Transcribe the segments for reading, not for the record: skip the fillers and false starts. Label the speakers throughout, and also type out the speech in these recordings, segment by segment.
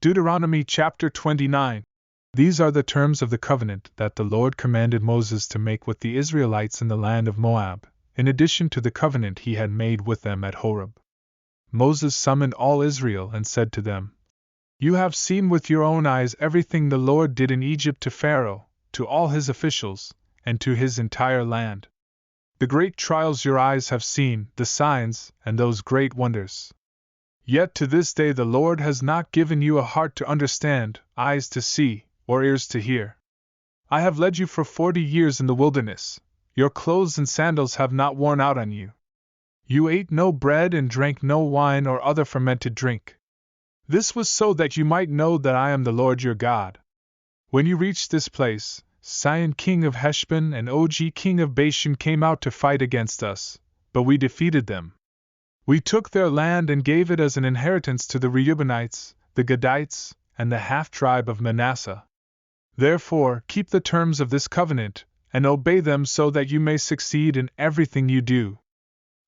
Speaker 1: Deuteronomy Chapter 29. These are the terms of the covenant that the Lord commanded Moses to make with the Israelites in the land of Moab, in addition to the covenant he had made with them at Horeb. Moses summoned all Israel and said to them, "You have seen with your own eyes everything the Lord did in Egypt to Pharaoh, to all his officials, and to his entire land. The great trials your eyes have seen, the signs, and those great wonders. Yet to this day the Lord has not given you a heart to understand, eyes to see, or ears to hear. I have led you for 40 years in the wilderness. Your clothes and sandals have not worn out on you. You ate no bread and drank no wine or other fermented drink. This was so that you might know that I am the Lord your God. When you reached this place, Sihon king of Heshbon and Og king of Bashan came out to fight against us, but we defeated them. We took their land and gave it as an inheritance to the Reubenites, the Gadites, and the half-tribe of Manasseh. Therefore, keep the terms of this covenant, and obey them so that you may succeed in everything you do.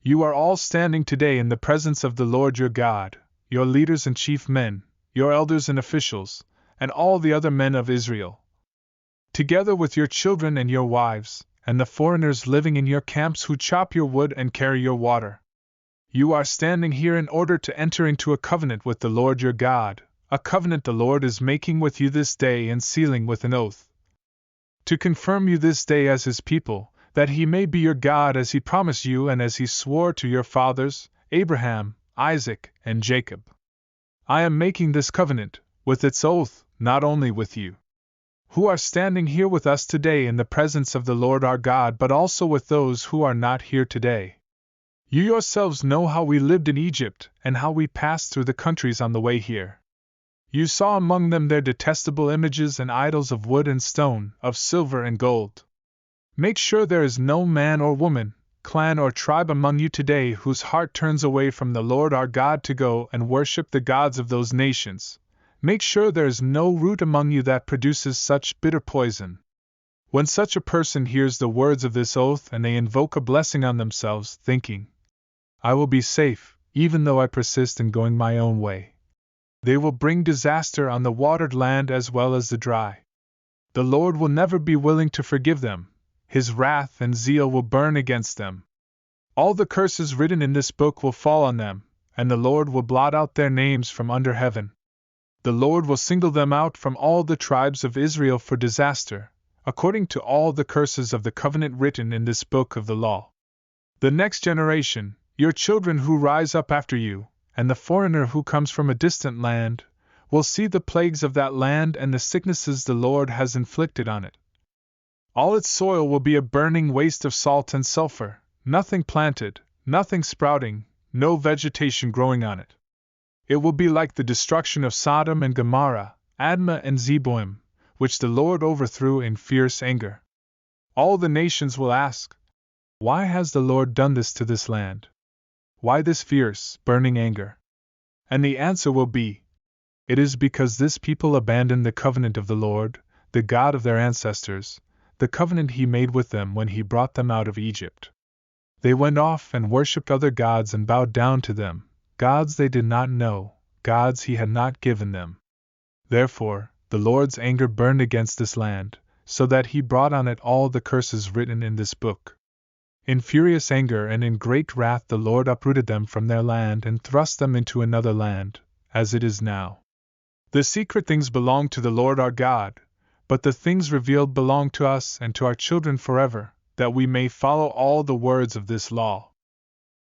Speaker 1: You are all standing today in the presence of the Lord your God, your leaders and chief men, your elders and officials, and all the other men of Israel, together with your children and your wives, and the foreigners living in your camps who chop your wood and carry your water. You are standing here in order to enter into a covenant with the Lord your God, a covenant the Lord is making with you this day and sealing with an oath, to confirm you this day as his people, that he may be your God as he promised you and as he swore to your fathers, Abraham, Isaac, and Jacob. I am making this covenant, with its oath, not only with you, who are standing here with us today in the presence of the Lord our God, but also with those who are not here today. You yourselves know how we lived in Egypt and how we passed through the countries on the way here. You saw among them their detestable images and idols of wood and stone, of silver and gold. Make sure there is no man or woman, clan or tribe among you today whose heart turns away from the Lord our God to go and worship the gods of those nations. Make sure there is no root among you that produces such bitter poison. When such a person hears the words of this oath and they invoke a blessing on themselves, thinking, I will be safe, even though I persist in going my own way, they will bring disaster on the watered land as well as the dry. The Lord will never be willing to forgive them. His wrath and zeal will burn against them. All the curses written in this book will fall on them, and the Lord will blot out their names from under heaven. The Lord will single them out from all the tribes of Israel for disaster, according to all the curses of the covenant written in this book of the law. The next generation, your children who rise up after you, and the foreigner who comes from a distant land, will see the plagues of that land and the sicknesses the Lord has inflicted on it. All its soil will be a burning waste of salt and sulfur, nothing planted, nothing sprouting, no vegetation growing on it. It will be like the destruction of Sodom and Gomorrah, Admah and Zeboyim, which the Lord overthrew in fierce anger. All the nations will ask, why has the Lord done this to this land? Why this fierce, burning anger? And the answer will be, it is because this people abandoned the covenant of the Lord, the God of their ancestors, the covenant he made with them when he brought them out of Egypt. They went off and worshipped other gods and bowed down to them, gods they did not know, gods he had not given them. Therefore, the Lord's anger burned against this land, so that he brought on it all the curses written in this book. In furious anger and in great wrath the Lord uprooted them from their land and thrust them into another land, as it is now. The secret things belong to the Lord our God, but the things revealed belong to us and to our children forever, that we may follow all the words of this law.